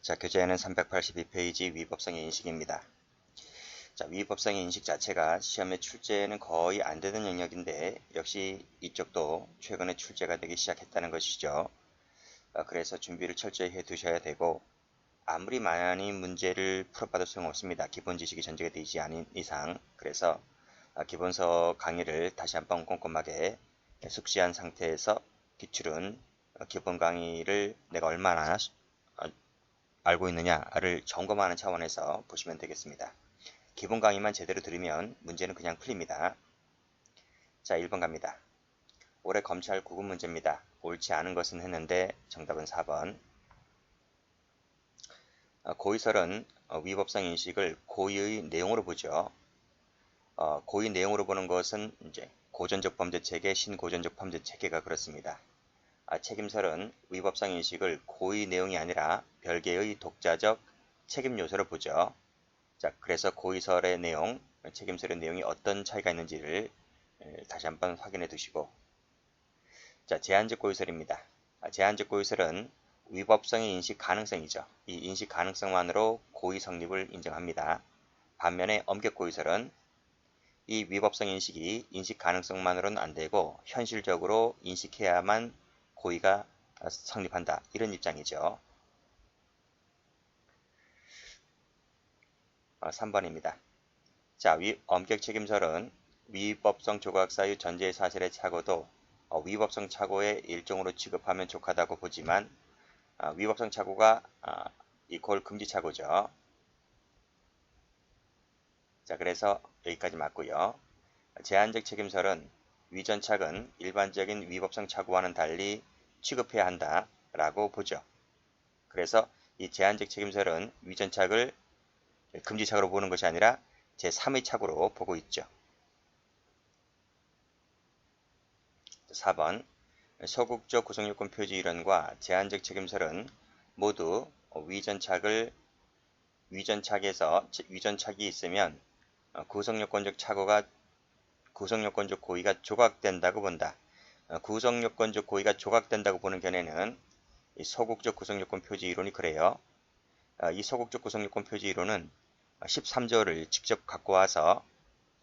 자, 교재에는 382페이지 위법성의 인식입니다. 자, 위법성의 인식 자체가 시험에 출제는 거의 안 되는 영역인데 역시 이쪽도 최근에 출제가 되기 시작했다는 것이죠. 그래서 준비를 철저히 해 두셔야 되고 아무리 많이 문제를 풀어봐도 소용없습니다. 기본 지식이 전제가 되지 않은 이상. 그래서 기본서 강의를 다시 한번 꼼꼼하게 숙지한 상태에서 기출은 기본 강의를 내가 얼마나 알고 있느냐를 점검하는 차원에서 보시면 되겠습니다. 기본 강의만 제대로 들으면 문제는 그냥 풀립니다. 자, 1번 갑니다. 올해 검찰 구급 문제입니다. 옳지 않은 것은 했는데 정답은 4번. 고의설은 위법성 인식을 고의의 내용으로 보죠. 고의 내용으로 보는 것은 이제 고전적 범죄 체계, 신고전적 범죄 체계가 그렇습니다. 책임설은 위법성 인식을 고의 내용이 아니라 별개의 독자적 책임 요소로 보죠. 자, 그래서 고의설의 내용, 책임설의 내용이 어떤 차이가 있는지를 다시 한번 확인해 두시고. 자, 제한적 고의설입니다. 제한적 고의설은 위법성의 인식 가능성이죠. 이 인식 가능성만으로 고의 성립을 인정합니다. 반면에 엄격 고의설은 이 위법성 인식이 인식 가능성만으로는 안 되고 현실적으로 인식해야만 고의가 성립한다. 이런 입장이죠. 3번입니다. 자, 엄격 책임설은 위법성 조각 사유 전제의 사실의 착오도 위법성 착오의 일종으로 취급하면 족하다고 보지만 위법성 착오가 이퀄 금지 착오죠. 자, 그래서 여기까지 맞고요. 제한적 책임설은 위전착은 일반적인 위법성 착오와는 달리 취급해야 한다 라고 보죠. 그래서 이 제한적 책임설은 위전착을 금지착오로 보는 것이 아니라 제3의 착오로 보고 있죠. 4번 소극적 구성요건 표지 이론과 제한적 책임설은 모두 위전착에서 위전착이 있으면 구성요건적 고의가 조각된다고 본다. 구성요건적 고의가 조각된다고 보는 견해는 이 소극적 구성요건 표지 이론이 그래요. 이 소극적 구성요건 표지 이론은 13조를 직접 갖고 와서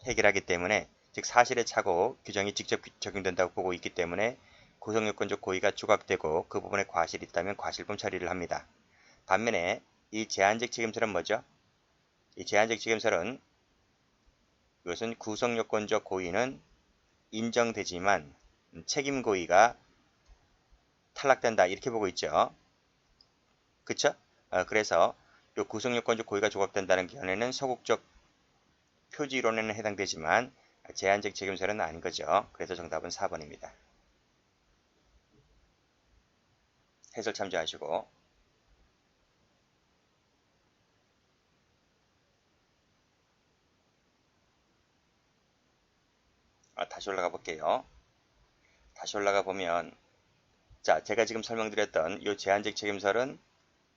해결하기 때문에 즉 사실의 착오 규정이 직접 적용된다고 보고 있기 때문에 구성요건적 고의가 조각되고 그 부분에 과실이 있다면 과실범 처리를 합니다. 반면에 이 제한적 책임설은 뭐죠? 이 제한적 책임설은 이것은 구성요건적 고의는 인정되지만 책임 고의가 탈락된다 이렇게 보고 있죠. 그쵸? 그래서 이 구성요건적 고의가 조각된다는 견해는 소극적 표지 이론에는 해당되지만 제한적 책임설은 아닌 거죠. 그래서 정답은 4번입니다. 해설 참조하시고. 다시 올라가 볼게요. 다시 올라가 보면 자, 제가 지금 설명드렸던 이 제한적 책임설은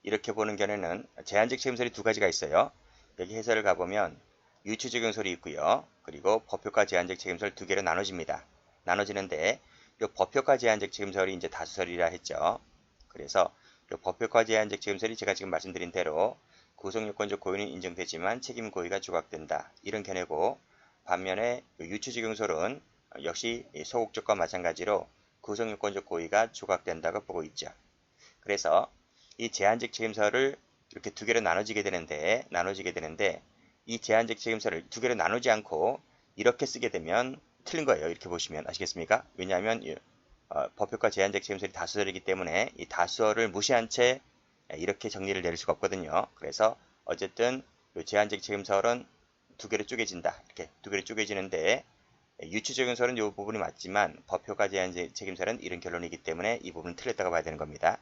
이렇게 보는 견해는 제한적 책임설이 두 가지가 있어요. 여기 해설을 가보면 유추적용설이 있고요. 그리고 법효과 제한적 책임설 두 개로 나눠집니다. 나눠지는데 이 법효과 제한적 책임설이 이제 다수설이라 했죠. 그래서 이 법효과 제한적 책임설이 제가 지금 말씀드린 대로 구성요건적 고의는 인정되지만 책임 고의가 조각된다. 이런 견해고 반면에 유추적용설은 역시 소극적과 마찬가지로 구성요건적 고의가 조각된다고 보고 있죠. 그래서 이 제한적 책임설을 이렇게 두 개로 나눠지게 되는데 이 제한적 책임설을 두 개로 나누지 않고 이렇게 쓰게 되면 틀린 거예요. 이렇게 보시면 아시겠습니까? 왜냐하면 법효과 제한적 책임설이 다수설이기 때문에 이 다수설을 무시한 채 이렇게 정리를 내릴 수가 없거든요. 그래서 어쨌든 제한적 책임설은 두 개로 쪼개진다. 이렇게 두 개로 쪼개지는데 유추적용설은 이 부분이 맞지만 법효과 제한적 책임설은 이런 결론이기 때문에 이 부분은 틀렸다고 봐야 되는 겁니다.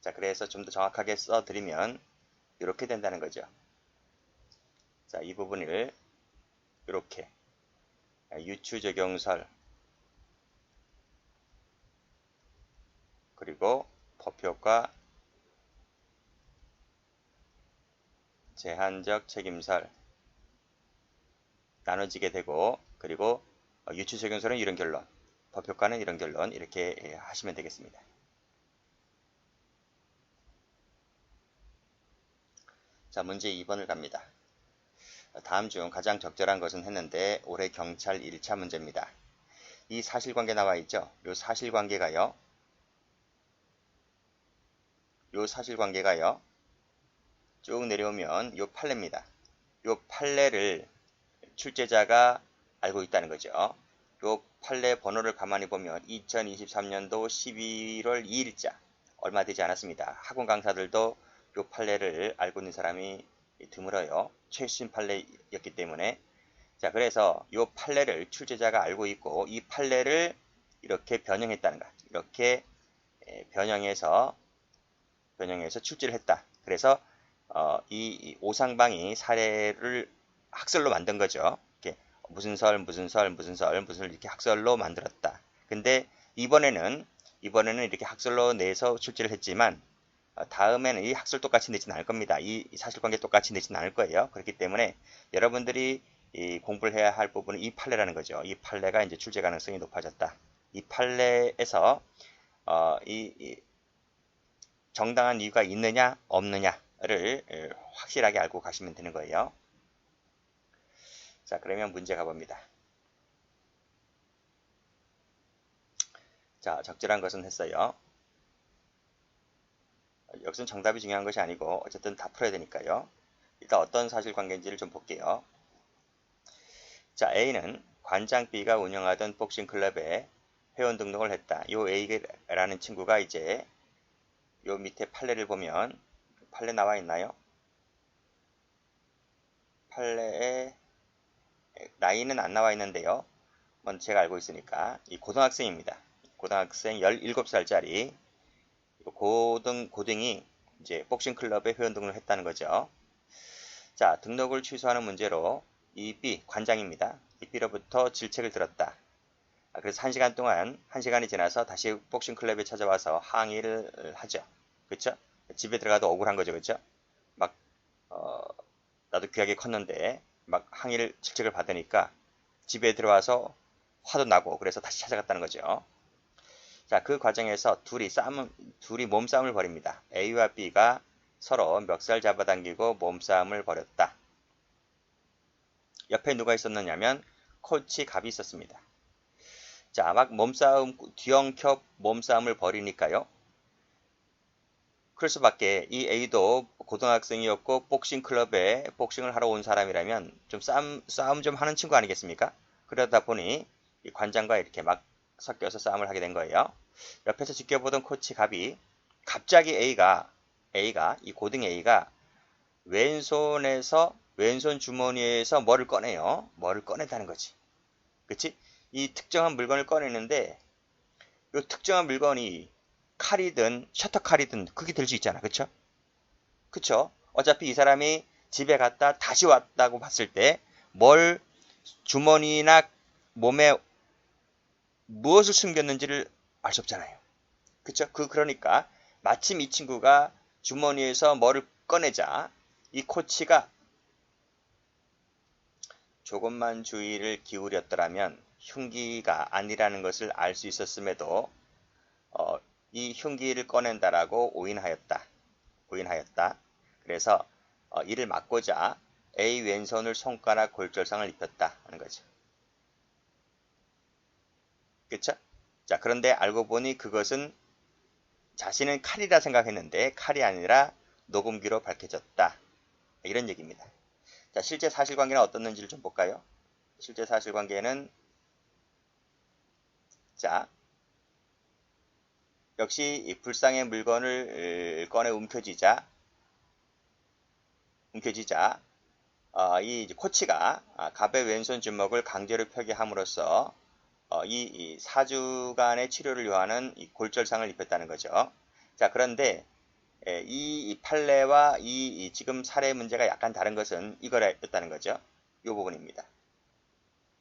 자, 그래서 좀 더 정확하게 써드리면 이렇게 된다는 거죠. 자, 이 부분을 이렇게 유추적용설 그리고 법효과 제한적 책임설 나눠지게 되고 그리고 유추적용설은 이런 결론, 법효과는 이런 결론 이렇게 하시면 되겠습니다. 자, 문제 2번을 갑니다. 다음 중 가장 적절한 것은 했는데 올해 경찰 1차 문제입니다. 이 사실관계 나와 있죠? 요 사실관계가요. 쭉 내려오면 요 판례입니다. 요 판례를 출제자가 알고 있다는 거죠. 요 판례 번호를 가만히 보면 2023년도 11월 2일자 얼마 되지 않았습니다. 학원 강사들도 요 판례를 알고 있는 사람이 드물어요. 최신 판례였기 때문에. 자, 그래서 요 판례를 출제자가 알고 있고 이 판례를 이렇게 변형했다는 것. 이렇게 변형해서 출제를 했다. 그래서 이 오상방이 사례를 학설로 만든 거죠. 이렇게 무슨 설 이렇게 학설로 만들었다. 근데 이번에는 이렇게 학설로 내서 출제를 했지만 다음에는 이 학설 똑같이 내지는 않을 겁니다. 이 사실관계 똑같이 내지는 않을 거예요. 그렇기 때문에 여러분들이 이 공부를 해야 할 부분은 이 판례라는 거죠. 이 판례가 이제 출제 가능성이 높아졌다. 이 판례에서 이 정당한 이유가 있느냐 없느냐를 확실하게 알고 가시면 되는 거예요. 자, 그러면 문제 가봅니다. 자, 적절한 것은 했어요. 여기서는 정답이 중요한 것이 아니고 어쨌든 다 풀어야 되니까요. 일단 어떤 사실관계인지를 좀 볼게요. 자, A는 관장 B가 운영하던 복싱클럽에 회원 등록을 했다. 요 A라는 친구가 이제 요 밑에 판례를 보면 판례 나와 있나요? 판례에 나이는 안 나와 있는데요. 먼저 제가 알고 있으니까 이 고등학생입니다. 고등학생 17살짜리 고등이 이제 복싱클럽에 회원 등록을 했다는 거죠. 자, 등록을 취소하는 문제로 이 B 관장입니다. 이 B로부터 질책을 들었다. 그래서 1시간 동안 1시간이 지나서 다시 복싱클럽에 찾아와서 항의를 하죠. 그쵸? 집에 들어가도 억울한 거죠. 그쵸? 막 나도 귀하게 컸는데 막 항의를 질책을 받으니까 집에 들어와서 화도 나고 그래서 다시 찾아갔다는 거죠. 자, 그 과정에서 둘이 몸싸움을 벌입니다. A와 B가 서로 멱살 잡아당기고 몸싸움을 벌였다. 옆에 누가 있었느냐면 코치 갑이 있었습니다. 자, 막 뒤엉켜 몸싸움을 벌이니까요. 그럴 수밖에 이 A도 고등학생이었고 복싱 클럽에 복싱을 하러 온 사람이라면 좀 싸움 좀 하는 친구 아니겠습니까? 그러다 보니 이 관장과 이렇게 막 섞여서 싸움을 하게 된 거예요. 옆에서 지켜보던 코치 갑이 갑자기 이 고등 A가 왼손 주머니에서 뭐를 꺼내요. 뭐를 꺼낸다는 거지. 그치? 이 특정한 물건을 꺼내는데 이 특정한 물건이 칼이든 셔터칼이든 크게 들 수 있잖아. 그쵸? 그쵸? 어차피 이 사람이 집에 갔다 다시 왔다고 봤을 때 뭘 주머니나 몸에 무엇을 숨겼는지를 알 수 없잖아요. 그쵸? 그러니까 마침 이 친구가 주머니에서 뭐를 꺼내자 이 코치가 조금만 주의를 기울였더라면 흉기가 아니라는 것을 알 수 있었음에도 이 흉기를 꺼낸다라고 오인하였다. 그래서 이를 막고자 A 왼손을 손가락 골절상을 입혔다 하는 거죠. 그쵸? 자, 그런데 알고 보니 그것은 자신은 칼이라 생각했는데 칼이 아니라 녹음기로 밝혀졌다. 이런 얘기입니다. 자, 실제 사실관계는 어떻는지를 좀 볼까요? 실제 사실관계는 자, 역시 이 불상의 물건을 꺼내 움켜쥐자 이 코치가 갑의 왼손 주먹을 강제로 펴게 함으로써 이 사주간의 치료를 요하는 이 골절상을 입혔다는 거죠. 자, 그런데 이 판례와 이 지금 사례 문제가 약간 다른 것은 이거였다는 거죠. 이 부분입니다.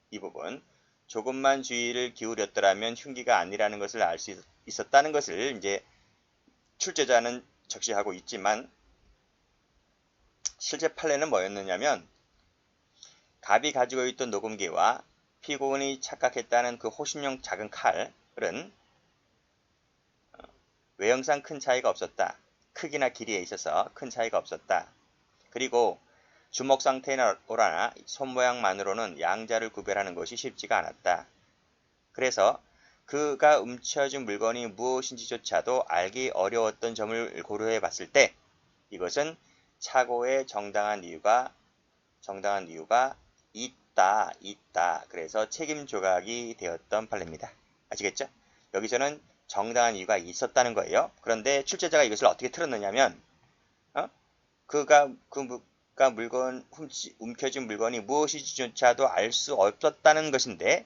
이 부분. 조금만 주의를 기울였더라면 흉기가 아니라는 것을 알 수 있었다는 것을 이제 출제자는 적시하고 있지만 실제 판례는 뭐였느냐면 갑이 가지고 있던 녹음기와 피고인이 착각했다는 그 호신용 작은 칼은 외형상 큰 차이가 없었다. 크기나 길이에 있어서 큰 차이가 없었다. 그리고 주먹 상태로나 손 모양만으로는 양자를 구별하는 것이 쉽지가 않았다. 그래서 그가 움켜쥔 물건이 무엇인지조차도 알기 어려웠던 점을 고려해 봤을 때 이것은 착오의 정당한 이유가 있다. 그래서 책임 조각이 되었던 판례입니다. 아시겠죠? 여기서는 정당한 이유가 있었다는 거예요. 그런데 출제자가 이것을 어떻게 틀었느냐면 그가 움켜쥔 물건이 무엇인지조차도 알 수 없었다는 것인데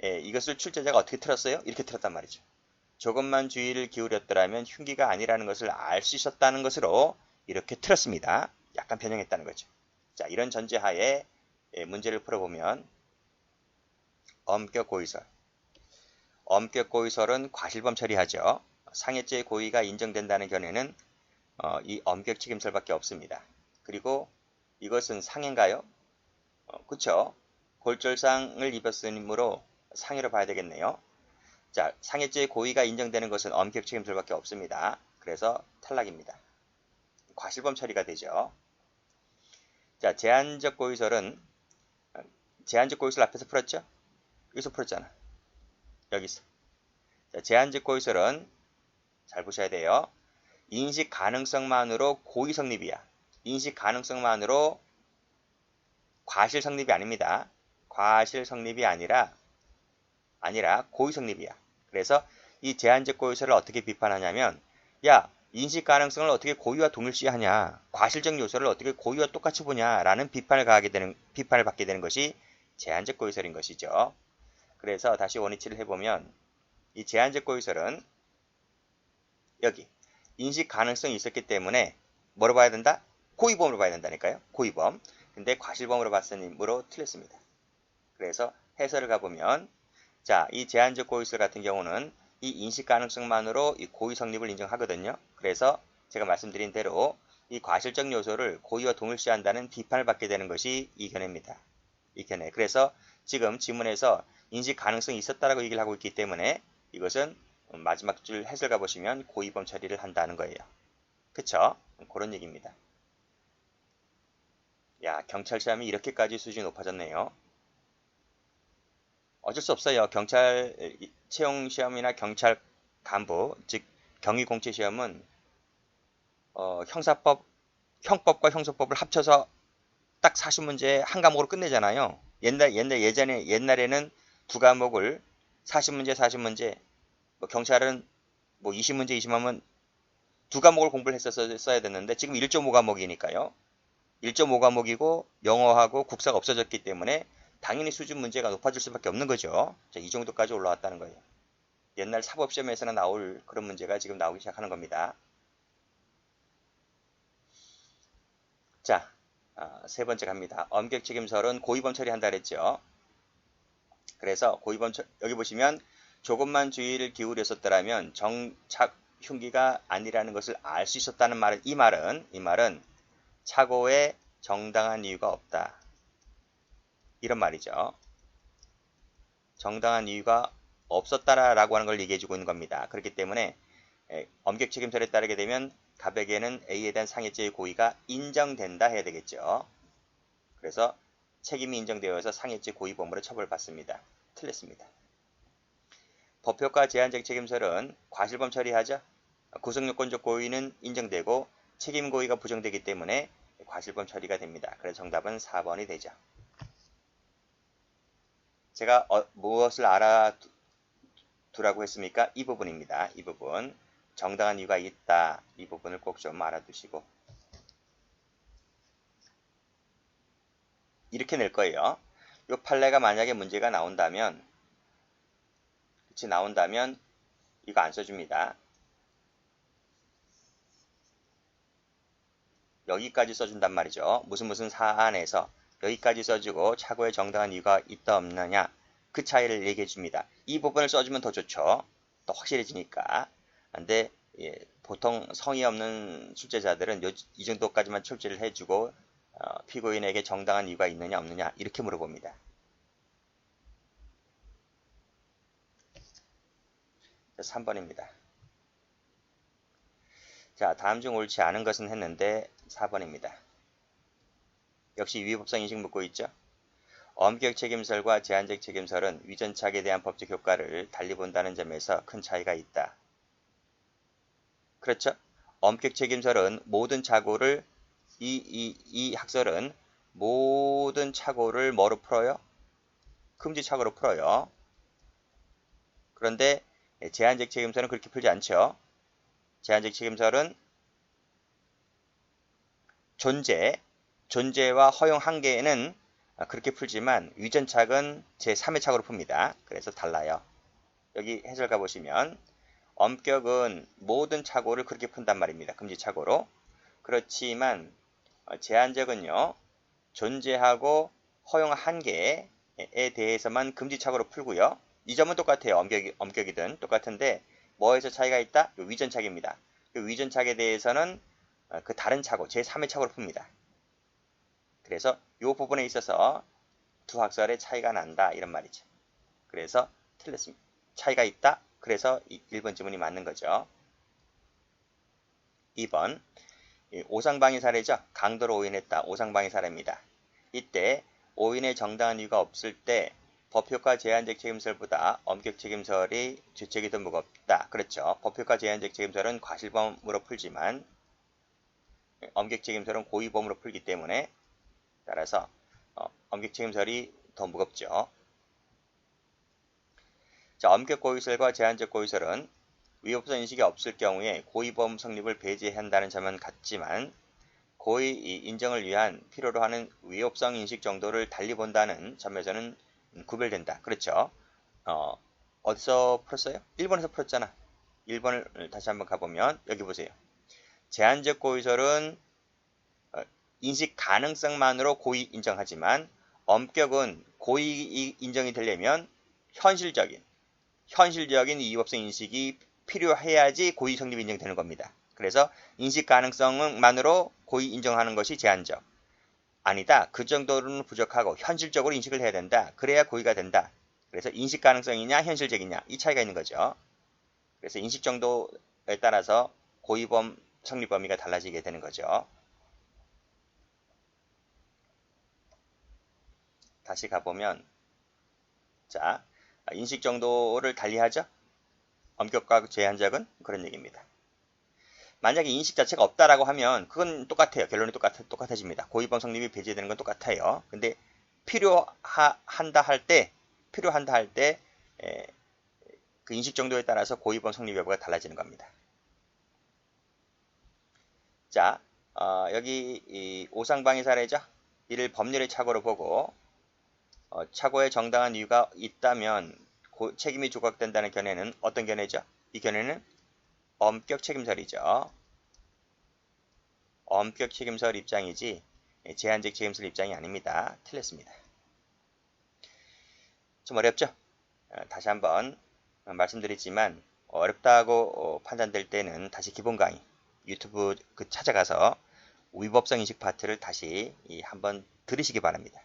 이것을 출제자가 어떻게 틀었어요? 이렇게 틀었단 말이죠. 조금만 주의를 기울였더라면 흉기가 아니라는 것을 알 수 있었다는 것으로 이렇게 틀었습니다. 약간 변형했다는 거죠. 자, 이런 전제하에 문제를 풀어보면 엄격 고의설. 엄격 고의설은 과실범 처리하죠. 상해죄의 고의가 인정된다는 견해는 이 엄격 책임설밖에 없습니다. 그리고 이것은 상해인가요? 그렇죠. 골절상을 입었으므로 상해로 봐야 되겠네요. 자, 상해죄의 고의가 인정되는 것은 엄격 책임설밖에 없습니다. 그래서 탈락입니다. 과실범 처리가 되죠. 자, 제한적 고의설은 제한적 고의설 앞에서 풀었죠? 여기서 풀었잖아. 여기서. 자, 제한적 고의설은 잘 보셔야 돼요. 인식 가능성만으로 고의 성립이야. 인식 가능성만으로 과실 성립이 아닙니다. 과실 성립이 아니라 고의 성립이야. 그래서 이 제한적 고의설을 어떻게 비판하냐면 야, 인식 가능성을 어떻게 고의와 동일시하냐, 과실적 요소를 어떻게 고의와 똑같이 보냐라는 비판을 받게 되는 것이 제한적 고의설인 것이죠. 그래서 다시 원위치를 해보면 이 제한적 고의설은 여기 인식 가능성이 있었기 때문에 뭐로 봐야 된다? 고의범으로 봐야 된다니까요. 고의범. 근데 과실범으로 봤으므로 틀렸습니다. 그래서 해설을 가보면 자, 이 제한적 고의설 같은 경우는 이 인식 가능성만으로 이 고의 성립을 인정하거든요. 그래서 제가 말씀드린 대로 이 과실적 요소를 고의와 동일시한다는 비판을 받게 되는 것이 이 견해입니다. 이 견해. 그래서 지금 지문에서 인식 가능성이 있었다라고 얘기를 하고 있기 때문에 이것은 마지막 줄 해설 가보시면 고의범 처리를 한다는 거예요. 그쵸? 그런 얘기입니다. 야, 경찰 시험이 이렇게까지 수준이 높아졌네요. 어쩔 수 없어요. 경찰 채용 시험이나 경찰 간부, 즉 경위공채 시험은 형법과 형소법을 합쳐서 딱 40문제 한 과목으로 끝내잖아요. 옛날에는 두 과목을 40문제, 뭐 경찰은 뭐 20문제, 20하면 두 과목을 공부를 했었어야 됐는데 지금 1.5과목이니까요. 1.5과목이고 영어하고 국사가 없어졌기 때문에 당연히 수준 문제가 높아질 수밖에 없는 거죠. 자, 이 정도까지 올라왔다는 거예요. 옛날 사법시험에서나 나올 그런 문제가 지금 나오기 시작하는 겁니다. 자, 세 번째 갑니다. 엄격 책임설은 고의범 처리한다 그랬죠. 그래서 여기 보시면 조금만 주의를 기울였었더라면 정착 흉기가 아니라는 것을 알 수 있었다는 말은 이 말은 착오에 정당한 이유가 없다. 이런 말이죠. 정당한 이유가 없었다라고 하는 걸 얘기해주고 있는 겁니다. 그렇기 때문에 엄격 책임설에 따르게 되면 갑에게는 A에 대한 상해죄의 고의가 인정된다 해야 되겠죠. 그래서 책임이 인정되어서 상해죄 고의범으로 처벌받습니다. 틀렸습니다. 법효과 제한적 책임설은 과실범 처리하죠. 구성요건적 고의는 인정되고 책임 고의가 부정되기 때문에 과실범 처리가 됩니다. 그래서 정답은 4번이 되죠. 제가 무엇을 알아두라고 했습니까? 이 부분입니다. 이 부분. 정당한 이유가 있다. 이 부분을 꼭 좀 알아두시고. 이렇게 낼 거예요. 이 판례가 만약에 문제가 나온다면 이거 안 써줍니다. 여기까지 써준단 말이죠. 무슨 사안에서 여기까지 써주고 착오에 정당한 이유가 있다 없느냐 그 차이를 얘기해 줍니다. 이 부분을 써주면 더 좋죠. 더 확실해지니까. 근데 보통 성의 없는 출제자들은 이 정도까지만 출제를 해주고 피고인에게 정당한 이유가 있느냐 없느냐 이렇게 물어봅니다. 3번입니다. 자, 다음 중 옳지 않은 것은 했는데 4번입니다. 역시 위법성 인식 묻고 있죠. 엄격 책임설과 제한적 책임설은 위전착에 대한 법적 효과를 달리 본다는 점에서 큰 차이가 있다. 그렇죠? 엄격 책임설은 모든 착오를 이 학설은 모든 착오를 뭐로 풀어요? 금지 착오로 풀어요. 그런데 제한적 책임설은 그렇게 풀지 않죠. 제한적 책임설은 존재와 허용 한계는 그렇게 풀지만 위전착은 제3의 착오로 풉니다. 그래서 달라요. 여기 해설 가보시면 엄격은 모든 착오를 그렇게 푼단 말입니다. 금지 착오로. 그렇지만 제한적은요. 존재하고 허용 한계에 대해서만 금지 착오로 풀고요. 이 점은 똑같아요. 엄격이든 똑같은데 뭐에서 차이가 있다? 위전착입니다. 위전착에 대해서는 그 다른 착오, 제3의 착오로 풉니다. 그래서 이 부분에 있어서 두 학설의 차이가 난다 이런 말이죠. 그래서 틀렸습니다. 차이가 있다. 그래서 1번 지문이 맞는 거죠. 2번 오상방위 사례죠. 강도로 오인했다. 오상방위 사례입니다. 이때 오인의 정당한 이유가 없을 때 법효과 제한적 책임설보다 엄격 책임설이 죄책이 더 무겁다. 그렇죠. 법효과 제한적 책임설은 과실범으로 풀지만 엄격 책임설은 고의범으로 풀기 때문에 따라서 엄격 책임설이 더 무겁죠. 자, 엄격 고의설과 제한적 고의설은 위법성 인식이 없을 경우에 고의범 성립을 배제한다는 점은 같지만 고의 인정을 위한 필요로 하는 위법성 인식 정도를 달리 본다는 점에서는 구별된다. 그렇죠. 어디서 풀었어요? 1번에서 풀었잖아. 1번을 다시 한번 가보면 여기 보세요. 제한적 고의설은 인식 가능성만으로 고의 인정하지만 엄격은 고의 인정이 되려면 현실적인 위법성 인식이 필요해야지 고의 성립 인정되는 겁니다. 그래서 인식 가능성만으로 고의 인정하는 것이 제한적. 아니다. 그 정도로는 부족하고 현실적으로 인식을 해야 된다. 그래야 고의가 된다. 그래서 인식 가능성이냐 현실적이냐 이 차이가 있는 거죠. 그래서 인식 정도에 따라서 고의범 성립 범위가 달라지게 되는 거죠. 다시 가보면 자 인식 정도를 달리하죠. 엄격과 제한적은 그런 얘기입니다. 만약에 인식 자체가 없다라고 하면 그건 똑같아요. 결론이 똑같아집니다. 고의범 성립이 배제되는 건 똑같아요. 근데 필요한다 할 때 그 인식 정도에 따라서 고의범 성립 여부가 달라지는 겁니다. 자, 여기 이 오상방위 사례죠. 이를 법률의 착오로 보고 착오에 정당한 이유가 있다면 책임이 조각된다는 견해는 어떤 견해죠? 이 견해는 엄격 책임설이죠. 엄격 책임설 입장이지 제한적 책임설 입장이 아닙니다. 틀렸습니다. 좀 어렵죠? 다시 한번 말씀드리지만 어렵다고 판단될 때는 다시 기본 강의 유튜브 찾아가서 위법성 인식 파트를 다시 한번 들으시기 바랍니다.